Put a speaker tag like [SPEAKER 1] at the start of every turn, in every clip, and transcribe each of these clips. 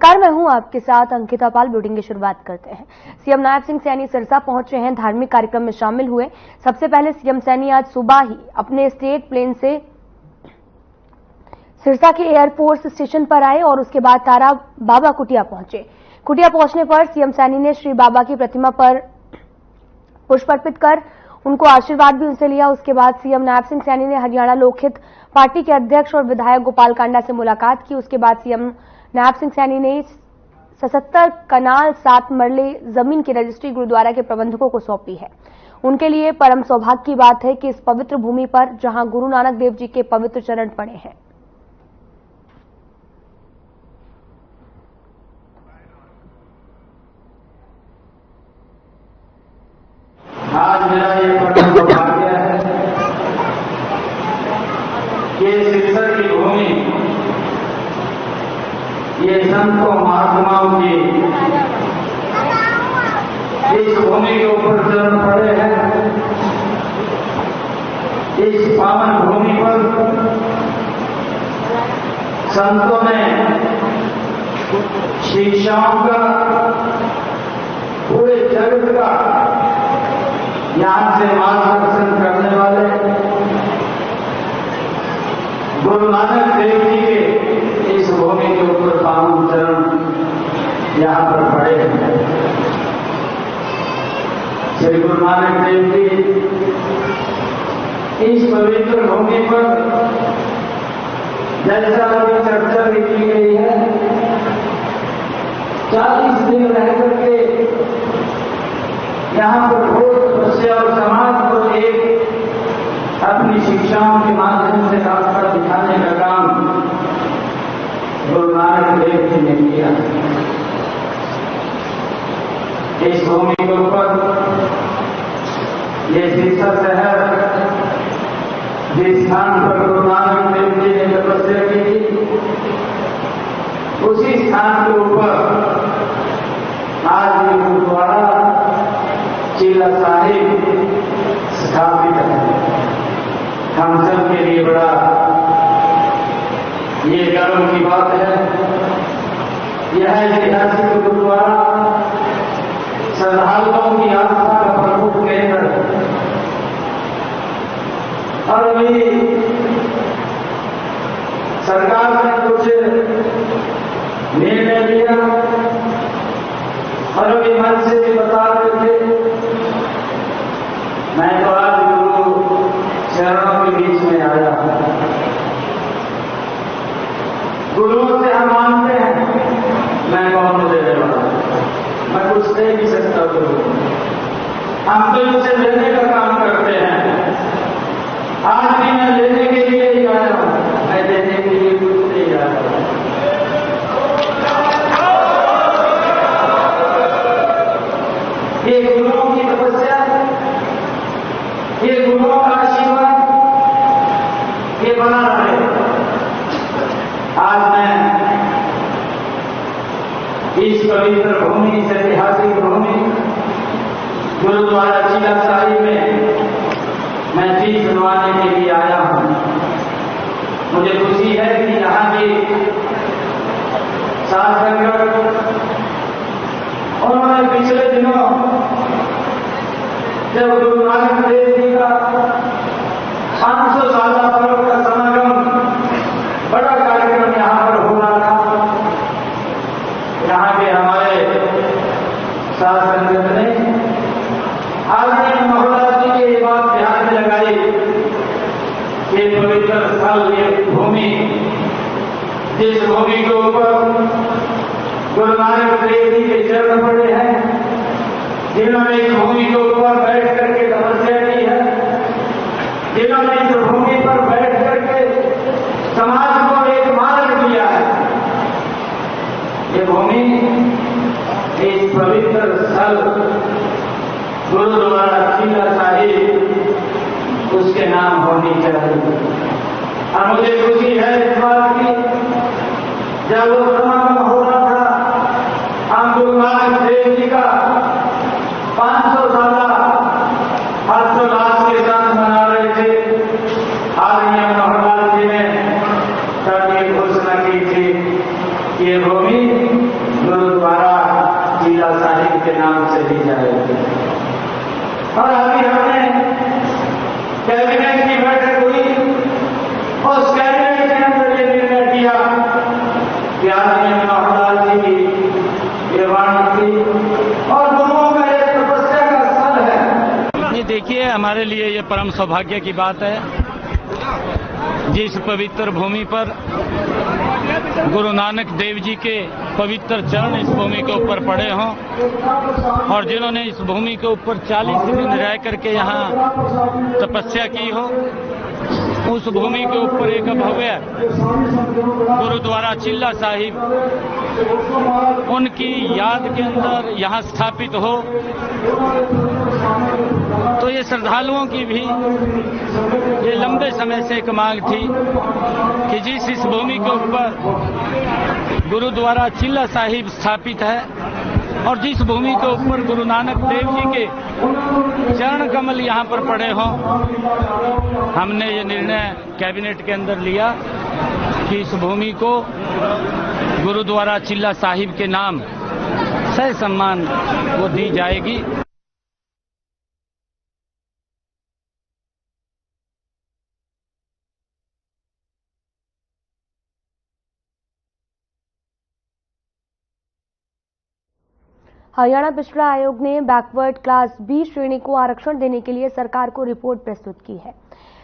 [SPEAKER 1] नमस्कार, मैं हूं आपके साथ अंकिता पाल। बुलेटिन की शुरुआत करते हैं। सीएम नायब सिंह सैनी सिरसा पहुंचे हैं, धार्मिक कार्यक्रम में शामिल हुए। सबसे पहले सीएम सैनी आज सुबह ही अपने स्टेट प्लेन से सिरसा के एयरफोर्स स्टेशन पर आए और उसके बाद तारा बाबा कुटिया पहुंचे। कुटिया पहुंचने पर सीएम सैनी ने श्री बाबा की प्रतिमा पर पुष्प अर्पित कर उनको आशीर्वाद भी उनसे लिया। उसके बाद सीएम नायब सिंह सैनी ने हरियाणा लोकहित पार्टी के अध्यक्ष और विधायक गोपाल कांडा से मुलाकात की। उसके बाद सीएम नायब सिंह सैनी ने 77 कनाल 7 मरले जमीन की रजिस्ट्री गुरुद्वारा के प्रबंधकों को सौंपी है। उनके लिए परम सौभाग्य की बात है कि इस पवित्र भूमि पर जहां गुरु नानक देव जी के पवित्र चरण पड़े हैं।
[SPEAKER 2] आज मेरा ये परम सौभाग्य है कि सिरसा की भूमि, ये संतों महात्माओं की इस भूमि के ऊपर चरण पड़े हैं। इस पावन भूमि पर संतों ने शिक्षाओं का, पूरे जगत का यहां से मार्गदर्शन करने वाले गुरु नानक देव जी के इस भूमि के ऊपर पावन चरण यहां पर पड़े हैं। श्री गुरु नानक देव जी इस पवित्र भूमि पर जैसा अभी चर्चा भी की गई है, 40 दिन रह करके यहां पर बहुत तपस्या और समाज को एक अपनी शिक्षाओं के माध्यम से रास्ता दिखाने का काम गुरु नानक देव जी ने किया। इस भूमि के ऊपर ये सिरसा शहर, जिस स्थान पर गुरु नानक देव जी ने तपस्या की थी, उसी स्थान के ऊपर आज ये गुरुद्वारा चीला साहिब स्थापित है। हम सब के लिए बड़ा ये गर्व की बात है। यह ऐतिहासिक गुरुद्वारा श्रद्धालुओं की आस्था का प्रमुख केंद्र है और अभी सरकार ने कुछ निर्णय लिया और अभी मन से भी बता रहे थे। मैं तो आज गुरु चरणों के बीच में आया हूं। गुरुओं से हम मानते हैं, मैं कौन देने वाला, मैं कुछ दे नहीं सकता गुरु, हम तो इनसे लेने का काम करते हैं। आज भी मैं लेने के लिए ही आया हूं, मैं देने के लिए कुछ नहीं आया हूं। ये गुरुओं की तपस्या, ये गुरुओं का आशीर्वाद, ये बना रहे। आज मैं इस पवित्र भूमि, इस ऐतिहासिक भूमि गुरुद्वारा चीला साहिब में मैं शीश नवाने के लिए आया हूं। मुझे खुशी है कि यहां की साथ संगत उन्होंने पिछले दिनों जब गुरु नानक देव जी का 500 साल पर्व का समागम, बड़ा कार्यक्रम यहां पर हो रहा था, यहां के हमारे साथ संगत ने आदरणीय महोदय जी की ये बात ध्यान में लगाई कि पवित्र स्थल, ये भूमि, जिस भूमि के ऊपर गुरु नानक देव जी के चरण पड़े हैं, जिन्होंने इस भूमि के ऊपर बैठ करके तपस्या की है, जिन्होंने इस भूमि पर बैठ करके समाज को एक मार्ग दिया है, ये भूमि, इस पवित्र स्थल गुरुद्वारा चीला साहिब, उसके नाम होनी चाहिए। और मुझे खुशी है इस बात की, जब वो समागम हो रहा था, हम गुरु नानक देव जी का 500 साल हर्षोल्लास के साथ मना रहे थे। आदरणीय महोदय जी ने तब ये घोषणा की थी कि ये भूमि
[SPEAKER 3] देखिए, हमारे लिए ये परम सौभाग्य की बात है, जिस पवित्र भूमि पर गुरु नानक देव जी के पवित्र चरण इस भूमि के ऊपर पड़े हों और जिन्होंने इस भूमि के ऊपर 40 दिन रह करके यहाँ तपस्या की हो, उस भूमि के ऊपर एक भव्य गुरुद्वारा चिल्ला साहिब उनकी याद के अंदर यहाँ स्थापित हो, तो ये श्रद्धालुओं की भी ये लंबे समय से एक मांग थी कि जिस इस भूमि के ऊपर गुरुद्वारा चिल्ला साहिब स्थापित है और जिस भूमि के ऊपर गुरु नानक देव जी के चरण कमल यहाँ पर पड़े हों, हमने ये निर्णय कैबिनेट के अंदर लिया कि इस भूमि को गुरुद्वारा चिल्ला साहिब के नाम सह सम्मान वो दी जाएगी।
[SPEAKER 1] हरियाणा पिछड़ा आयोग ने बैकवर्ड क्लास बी श्रेणी को आरक्षण देने के लिए सरकार को रिपोर्ट प्रस्तुत की है।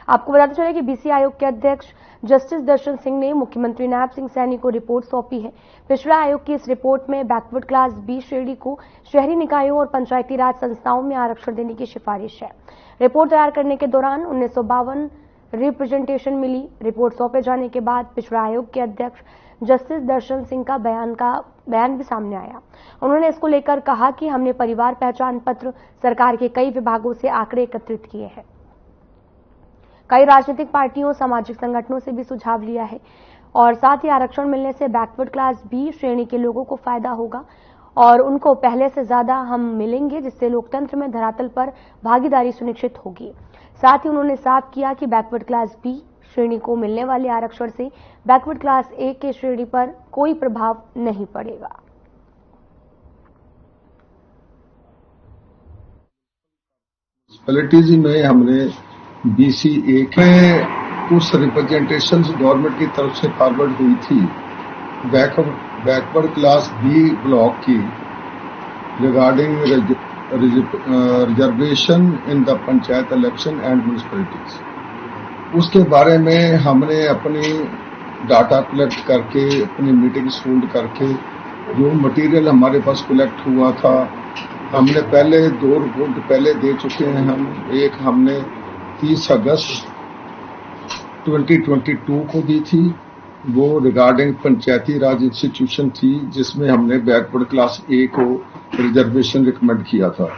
[SPEAKER 1] आपको बताते चले कि बीसी आयोग के अध्यक्ष जस्टिस दर्शन सिंह ने मुख्यमंत्री नायब सिंह सैनी को रिपोर्ट सौंपी है। पिछड़ा आयोग की इस रिपोर्ट में बैकवर्ड क्लास बी श्रेणी को शहरी निकायों और पंचायती राज संस्थाओं में आरक्षण देने की सिफारिश है। रिपोर्ट तैयार करने के दौरान 1952 रिप्रेजेंटेशन मिली। रिपोर्ट सौंपे जाने के बाद पिछड़ा आयोग के अध्यक्ष जस्टिस दर्शन सिंह का बयान भी सामने आया। उन्होंने इसको लेकर कहा कि हमने परिवार पहचान पत्र सरकार के कई विभागों से आंकड़े एकत्रित किए हैं। कई राजनीतिक पार्टियों, सामाजिक संगठनों से भी सुझाव लिया है और साथ ही आरक्षण मिलने से बैकवर्ड क्लास बी श्रेणी के लोगों को फायदा होगा और उनको पहले से ज्यादा हम मिलेंगे, जिससे लोकतंत्र में धरातल पर भागीदारी सुनिश्चित होगी। साथ ही उन्होंने साफ किया कि बैकवर्ड क्लास बी श्रेणी को मिलने वाले आरक्षण से बैकवर्ड क्लास ए के श्रेणी पर कोई प्रभाव नहीं पड़ेगा।
[SPEAKER 4] म्युनिसिपैलिटीज में हमने BCA के कुछ रिप्रेजेंटेशन गवर्नमेंट की तरफ से फॉरवर्ड हुई थी बैकवर्ड क्लास बी ब्लॉक की regarding reservation in the panchayat election and municipalities. उसके बारे में हमने अपनी डाटा कलेक्ट करके, अपनी मीटिंग्स होल्ड करके, जो मटेरियल हमारे पास कलेक्ट हुआ था, हमने पहले 2 रिपोर्ट पहले दे चुके हैं। एक हमने 30 अगस्त 2022 को दी थी, वो रिगार्डिंग पंचायती राज इंस्टीट्यूशन थी, जिसमें हमने बैकवर्ड क्लास ए को रिजर्वेशन रिकमेंड किया था।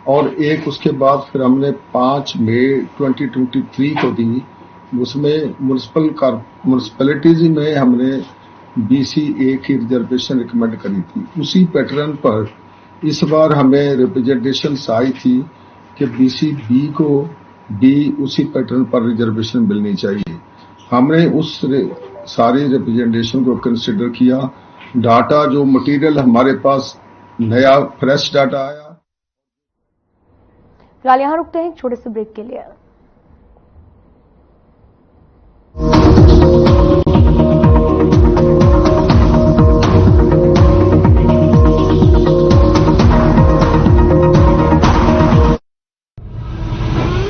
[SPEAKER 4] और एक उसके बाद फिर हमने 5 मई 2023 को दी, उसमें म्युनिसिपैलिटीज में हमने BCA की रिजर्वेशन रिकमेंड करी थी। उसी पैटर्न पर इस बार हमें रिप्रेजेंटेशन आई थी कि BCB को भी उसी पैटर्न पर रिजर्वेशन मिलनी चाहिए। हमने उस सारी रिप्रेजेंटेशन को कंसिडर किया। डाटा जो मटेरियल हमारे पास नया फ्रेश डाटा आया।
[SPEAKER 1] फिलहाल यहां रुकते हैं एक छोटे से ब्रेक के लिए।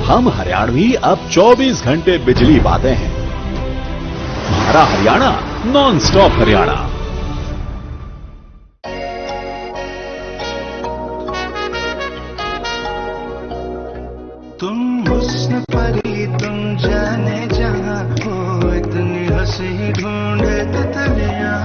[SPEAKER 5] हम हरियाणवी अब 24 घंटे बिजली पाते हैं। हमारा हरियाणा नॉन स्टॉप हरियाणा।
[SPEAKER 6] तुम हुस्न परी, तुम जाने जहां हो, इतनी हंसी ढूंढे तितलियां।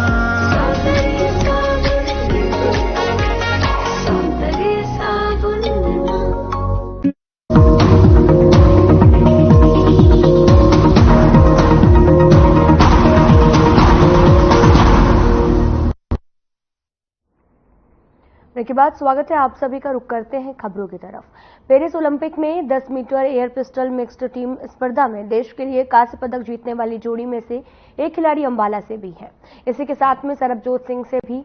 [SPEAKER 1] के बाद स्वागत है आप सभी का। रुक करते हैं खबरों की तरफ। पेरिस ओलंपिक में 10 metre air pistol mixed team स्पर्धा में देश के लिए कांस्य पदक जीतने वाली जोड़ी में से एक खिलाड़ी अंबाला से भी है। इसी के साथ में सरबजोत सिंह से भी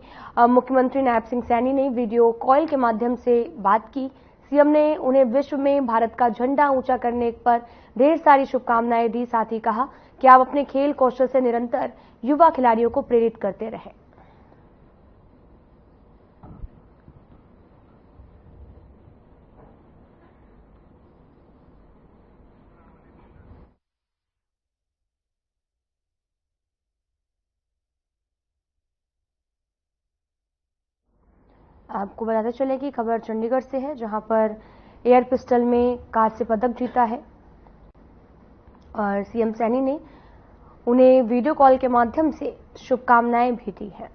[SPEAKER 1] मुख्यमंत्री नायब सिंह सैनी ने वीडियो कॉल के माध्यम से बात की। सीएम ने उन्हें विश्व में भारत का झंडा ऊंचा करने पर ढेर सारी शुभकामनाएं दी। साथ ही कहा कि आप अपने खेल कौशल से निरंतर युवा खिलाड़ियों को प्रेरित करते रहें। आपको बताते चले कि खबर चंडीगढ़ से है, जहां पर एयर पिस्टल में कांस्य पदक जीता है और सीएम सैनी ने उन्हें वीडियो कॉल के माध्यम से शुभकामनाएं भी दी हैं।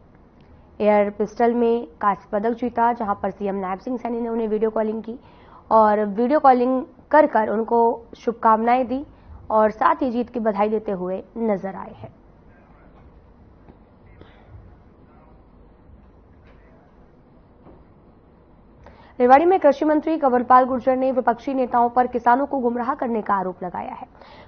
[SPEAKER 1] एयर पिस्टल में कांस्य पदक जीता, जहां पर सीएम नायब सिंह सैनी ने उन्हें वीडियो कॉलिंग की और वीडियो कॉलिंग कर उनको शुभकामनाएं दी और साथ ही जीत की बधाई देते हुए नजर आए हैं। रेवाड़ी में कृषि मंत्री कंवरपाल गुर्जर ने विपक्षी नेताओं पर किसानों को गुमराह करने का आरोप लगाया है।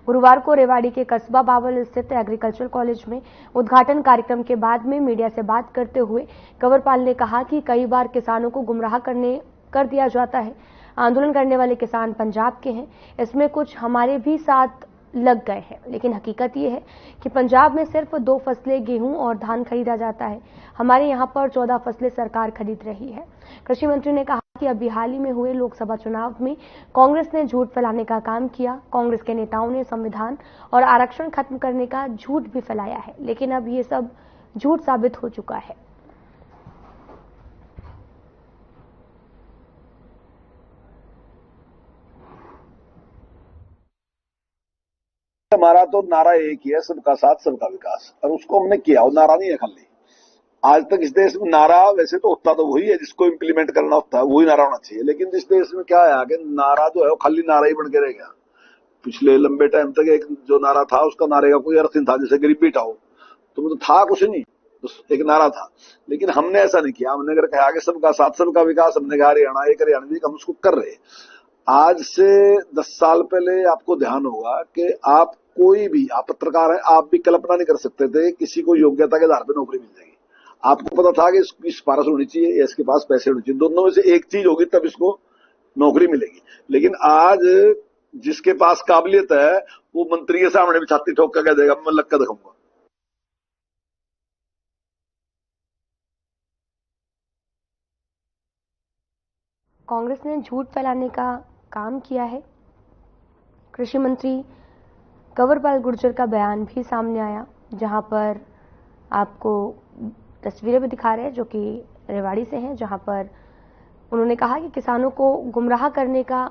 [SPEAKER 1] गुरुवार को रेवाड़ी के कस्बा बावल स्थित एग्रीकल्चर कॉलेज में उद्घाटन कार्यक्रम के बाद में मीडिया से बात करते हुए कंवरपाल ने कहा कि कई बार किसानों को गुमराह कर दिया जाता है। आंदोलन करने वाले किसान पंजाब के हैं, इसमें कुछ हमारे भी साथ लग गए हैं, लेकिन हकीकत ये है कि पंजाब में सिर्फ 2 फसलें गेहूं और धान खरीदा जाता है। हमारे यहां पर 14 फसलें सरकार खरीद रही है। कृषि मंत्री ने कहा कि अभी हाल ही में हुए लोकसभा चुनाव में कांग्रेस ने झूठ फैलाने का काम किया। कांग्रेस के नेताओं ने संविधान और आरक्षण खत्म करने का झूठ भी फैलाया है, लेकिन अब ये सब झूठ साबित हो चुका है।
[SPEAKER 7] हमारा तो नारा एक ही है, सबका साथ सबका विकास, और उसको हमने किया। और नारा नहीं है खाली, आज तक इस देश में नारा वैसे तो होता तो वही है, जिसको इम्प्लीमेंट करना होता है वही नारा होना चाहिए। लेकिन इस देश में क्या है कि नारा जो है वो खाली नारा ही बन के रह गया। पिछले लंबे टाइम तक एक जो नारा था उसका नारे का कोई अर्थ नहीं था, जैसे गरीबी हटाओ, तो वो तो था कुछ नहीं, बस एक नारा था। लेकिन हमने ऐसा नहीं किया। हमने अगर कहा कि सबका साथ सबका विकास, हमने कहा हरियाणा एक हरियाणवी, हम उसको कर रहे। आज से 10 साल पहले आपको ध्यान होगा कि आप कोई भी, आप पत्रकार हैं, आप भी कल्पना नहीं कर सकते थे किसी को योग्यता के आधार पर नौकरी मिल जाएगी। आपको पता था कि इसकी सिफारिश होनी चाहिए या इसके पास पैसे होने चाहिए, दोनों में से एक चीज होगी तब इसको नौकरी मिलेगी। लेकिन आज जिसके पास काबिलियत है वो मंत्री के सामने भी छाती ठोक कर कह देगा मैं लक्का दिखाऊंगा।
[SPEAKER 1] कांग्रेस ने झूठ फैलाने का काम किया है। कृषि मंत्री कंवरपाल गुर्जर का बयान भी सामने आया, जहां पर आपको तस्वीरें भी दिखा रहे हैं जो कि रेवाड़ी से हैं, जहां पर उन्होंने कहा कि किसानों को गुमराह करने का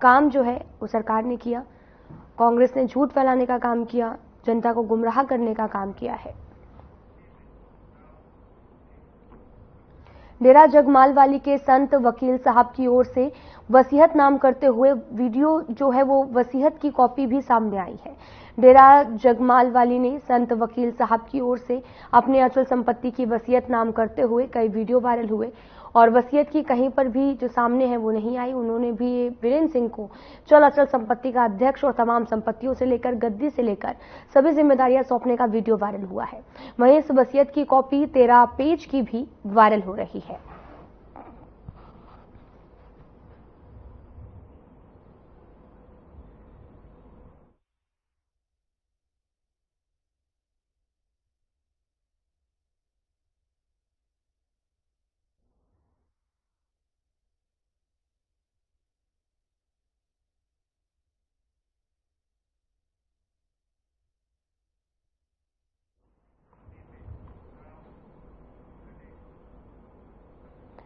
[SPEAKER 1] काम जो है वो सरकार ने किया। कांग्रेस ने झूठ फैलाने का काम किया, जनता को गुमराह करने का काम किया है। डेरा जगमालवाली के संत वकील साहब की ओर से वसीयत नाम करते हुए वीडियो जो है वो वसीयत की कॉपी भी सामने आई है। डेरा जगमालवाली ने संत वकील साहब की ओर से अपने अचल संपत्ति की वसीयत नाम करते हुए कई वीडियो वायरल हुए और वसीयत की कहीं पर भी जो सामने है वो नहीं आई। उन्होंने भी वीरेंद्र सिंह को चल अचल संपत्ति का अध्यक्ष और तमाम संपत्तियों से लेकर गद्दी से लेकर सभी जिम्मेदारियां सौंपने का वीडियो वायरल हुआ है। वहीं इस वसीयत की कॉपी 13 पेज की भी वायरल हो रही है।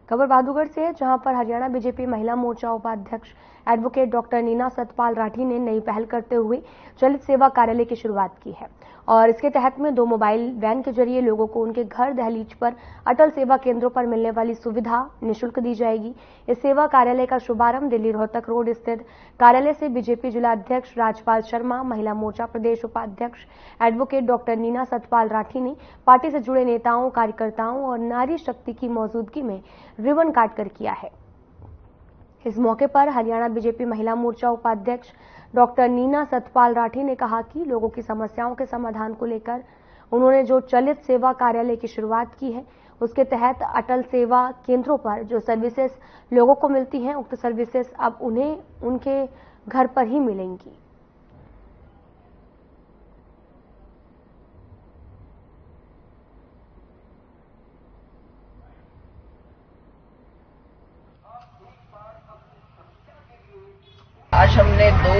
[SPEAKER 1] खबर बहादुरगढ़ से है, जहां पर हरियाणा बीजेपी महिला मोर्चा उपाध्यक्ष एडवोकेट डॉक्टर नीना सतपाल राठी ने नई पहल करते हुए चलित सेवा कार्यालय की शुरुआत की है और इसके तहत में 2 मोबाइल वैन के जरिए लोगों को उनके घर दहलीज पर अटल सेवा केंद्रों पर मिलने वाली सुविधा निःशुल्क दी जाएगी। इस सेवा कार्यालय का शुभारंभ दिल्ली रोहतक रोड स्थित कार्यालय से बीजेपी जिला अध्यक्ष राजपाल शर्मा, महिला मोर्चा प्रदेश उपाध्यक्ष एडवोकेट डॉक्टर नीना सतपाल राठी ने पार्टी से जुड़े नेताओं, कार्यकर्ताओं और नारी शक्ति की मौजूदगी में रिबन काटकर किया है। इस मौके पर हरियाणा बीजेपी महिला मोर्चा उपाध्यक्ष डॉक्टर नीना सतपाल राठी ने कहा कि लोगों की समस्याओं के समाधान को लेकर उन्होंने जो चलित सेवा कार्यालय की शुरुआत की है उसके तहत अटल सेवा केंद्रों पर जो सर्विसेज लोगों को मिलती हैं उक्त सर्विसेज अब उन्हें उनके घर पर ही मिलेंगी।
[SPEAKER 8] आज हमने 2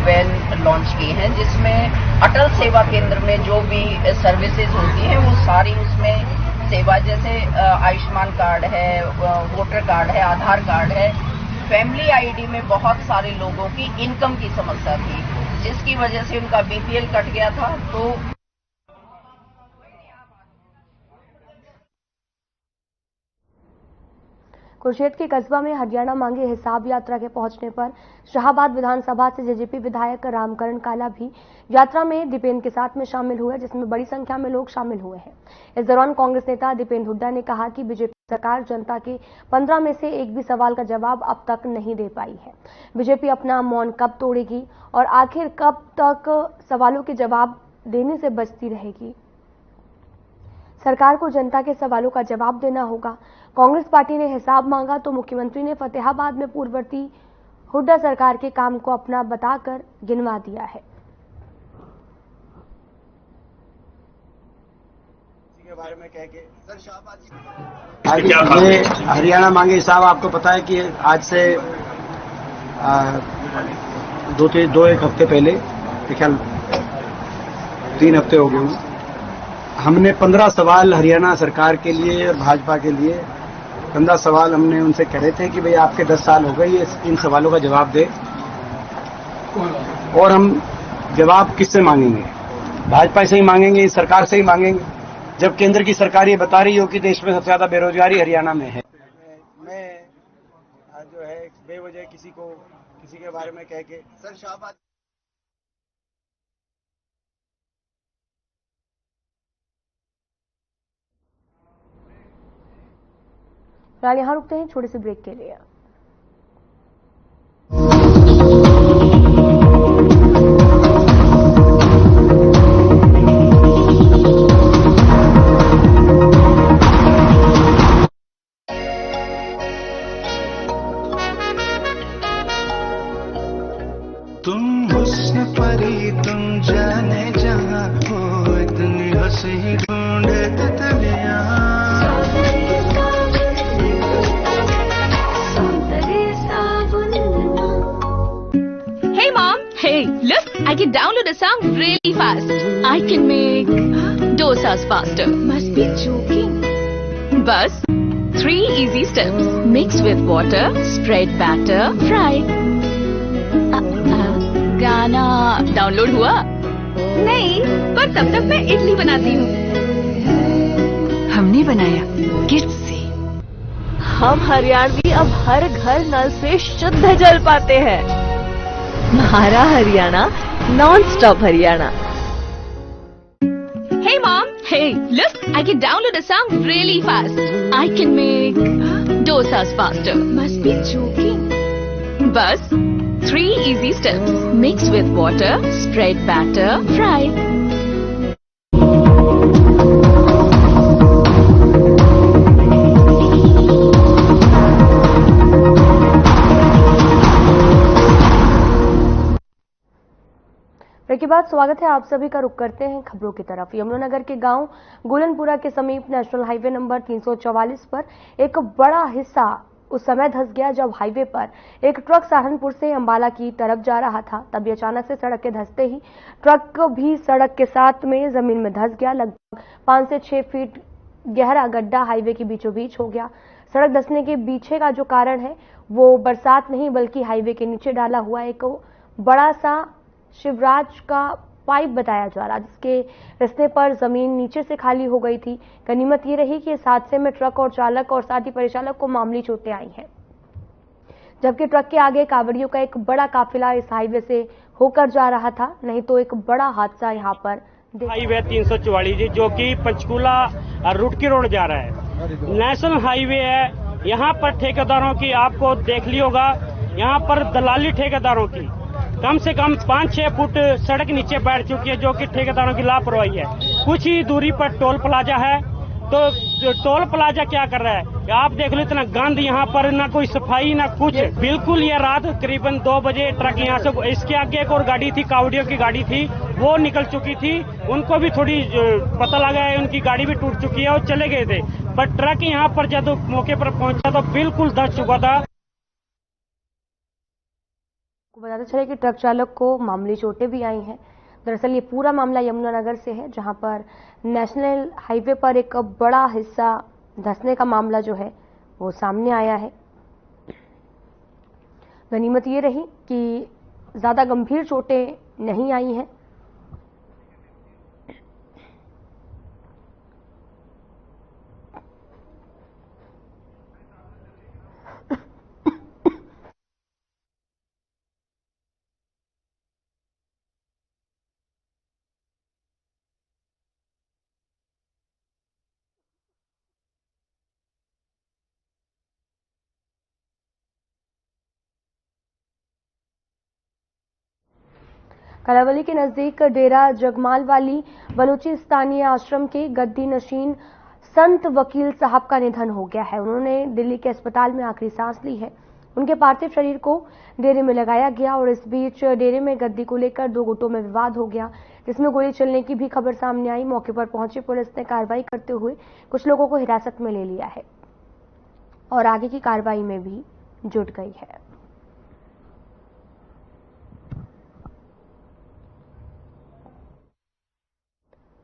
[SPEAKER 8] वैन लॉन्च की हैं जिसमें अटल सेवा केंद्र में जो भी सर्विसेज होती हैं वो सारी उसमें सेवा जैसे आयुष्मान कार्ड है, वोटर कार्ड है, आधार कार्ड है, फैमिली आईडी में बहुत सारे लोगों की इनकम की समस्या थी, जिसकी वजह से उनका बीपीएल कट गया था। तो
[SPEAKER 1] कुरुक्षेत्र के कस्बा में हरियाणा मांगे हिसाब यात्रा के पहुंचने पर शाहबाद विधानसभा से जेजेपी विधायक रामकरण काला भी यात्रा में दीपेंद्र के साथ में शामिल हुए, जिसमें बड़ी संख्या में लोग शामिल हुए हैं। इस दौरान कांग्रेस नेता दीपेंद्र हुड्डा ने कहा कि बीजेपी सरकार जनता के 15 में से एक भी सवाल का जवाब अब तक नहीं दे पाई है। बीजेपी अपना मौन कब तोड़ेगी और आखिर कब तक सवालों के जवाब देने से बचती रहेगी। सरकार को जनता के सवालों का जवाब देना होगा। कांग्रेस पार्टी ने हिसाब मांगा तो मुख्यमंत्री ने फतेहाबाद में पूर्ववर्ती हुड्डा सरकार के काम को अपना बताकर गिनवा दिया है।
[SPEAKER 9] के बारे में कह के सर शाहबाद ये हरियाणा मांगे हिसाब आपको पता है कि आज से दो एक हफ्ते पहले, ख्याल 3 हफ्ते हो गए, हमने 15 सवाल हरियाणा सरकार के लिए और भाजपा के लिए 15 सवाल हमने उनसे कहे थे कि भाई आपके 10 साल हो गए, ये इन सवालों का जवाब दे। और हम जवाब किससे मांगेंगे? भाजपा से ही मांगेंगे, सरकार से ही मांगेंगे, जब केंद्र की सरकार ये बता रही हो कि देश में सबसे ज्यादा बेरोजगारी हरियाणा में है। मैं जो है बेवजह किसी के बारे में कह के सर शाहबाद
[SPEAKER 1] फिलहाल यहां रुकते हैं छोटे से ब्रेक के लिए।
[SPEAKER 6] तुम हुस्न परी तुम जाने जहां हो, इतनी हंसी ढूंढे तितलियां।
[SPEAKER 10] Hey mom, hey, look, I can download a song really fast. I can make dosas faster. Must be joking. Bus, 3 easy steps. Mix with water, spread batter, fry. गाना डाउनलोड हुआ? नहीं, पर तब तक मैं इडली बनाती हूँ। हमने बनाया किट से। हम हरियाणवी अब हर घर नल से शुद्ध जल पाते हैं। हमारा Haryana non stop Haryana. Hey mom, hey, look, I can download a song really fast. I can make dosas faster. Must be joking. Bus, 3 easy steps. Mix with water, spread batter, fry.
[SPEAKER 1] के बाद स्वागत है आप सभी का। रुख करते हैं खबरों की तरफ। यमुनानगर के गांव गोलनपुरा के समीप नेशनल हाईवे नंबर 344 पर एक बड़ा हिस्सा उस समय धंस गया जब हाईवे पर एक ट्रक सहारनपुर से अंबाला की तरफ जा रहा था। तभी अचानक से सड़क के धंसते ही ट्रक भी सड़क के साथ में जमीन में धंस गया। लगभग 5 से 6 फीट गहरा गड्ढा हाईवे के बीचों बीच हो गया। सड़क धंसने के पीछे का जो कारण है वो बरसात नहीं बल्कि हाईवे के नीचे डाला हुआ एक बड़ा सा शिवराज का पाइप बताया जा रहा, जिसके रिश्ते पर जमीन नीचे से खाली हो गई थी। गनीमत ये रही कि इस हादसे में ट्रक और चालक और साथ ही परिचालक को मामूली चोटें आई हैं, जबकि ट्रक के आगे कावड़ियों का एक बड़ा काफिला इस हाईवे से होकर जा रहा था। नहीं तो एक बड़ा हादसा यहाँ पर
[SPEAKER 11] हाईवे 344 जो कि पंचकूला रुड़की रोड जा रहा है, नेशनल हाईवे है। यहाँ पर ठेकेदारों की आपको देख ली होगा, यहाँ पर दलाली ठेकेदारों की कम से कम 5-6 फुट सड़क नीचे बैठ चुकी है, जो कि ठेकेदारों की लापरवाही है। कुछ ही दूरी पर टोल प्लाजा है, तो टोल प्लाजा क्या कर रहा है आप देख लो, इतना गंद यहाँ पर, ना कोई सफाई ना कुछ। बिल्कुल ये रात करीबन 2 बजे ट्रक यहाँ से, इसके आगे एक और गाड़ी थी, कावड़ियों की गाड़ी थी, वो निकल चुकी थी। उनको भी थोड़ी पता लगा है, उनकी गाड़ी भी टूट चुकी है और चले गए थे। पर ट्रक यहाँ पर जब मौके पर पहुंचा तो बिल्कुल धंस चुका था।
[SPEAKER 1] बताते चले कि ट्रक चालक को मामूली चोटें भी आई हैं। दरअसल ये पूरा मामला यमुनानगर से है, जहां पर नेशनल हाईवे पर एक बड़ा हिस्सा धंसने का मामला जो है वो सामने आया है। गनीमत ये रही कि ज्यादा गंभीर चोटें नहीं आई हैं। कलावली के नजदीक डेरा जगमाल वाली बलूचिस्तानी आश्रम के गद्दी नशीन संत वकील साहब का निधन हो गया है। उन्होंने दिल्ली के अस्पताल में आखिरी सांस ली है। उनके पार्थिव शरीर को डेरे में लगाया गया और इस बीच डेरे में गद्दी को लेकर दो गुटों में विवाद हो गया, जिसमें गोली चलने की भी खबर सामने आई। मौके पर पहुंची पुलिस ने कार्रवाई करते हुए कुछ लोगों को हिरासत में ले लिया है और आगे की कार्रवाई में भी जुट गई है।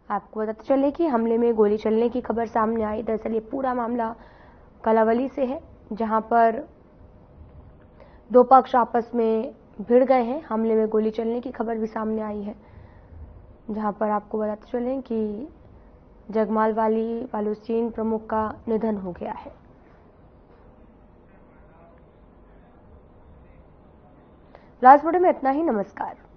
[SPEAKER 1] आपको बताते चले कि हमले में गोली चलने की खबर सामने आई। दरअसल ये पूरा मामला कलावली से है, जहां पर दो पक्ष आपस में भिड़ गए हैं। हमले में गोली चलने की खबर भी सामने आई है, जहां पर आपको बताते चलें कि जगमाल वाली बलूचिस्तान प्रमुख का निधन हो गया है। लास्ट वीडियो में इतना ही। नमस्कार।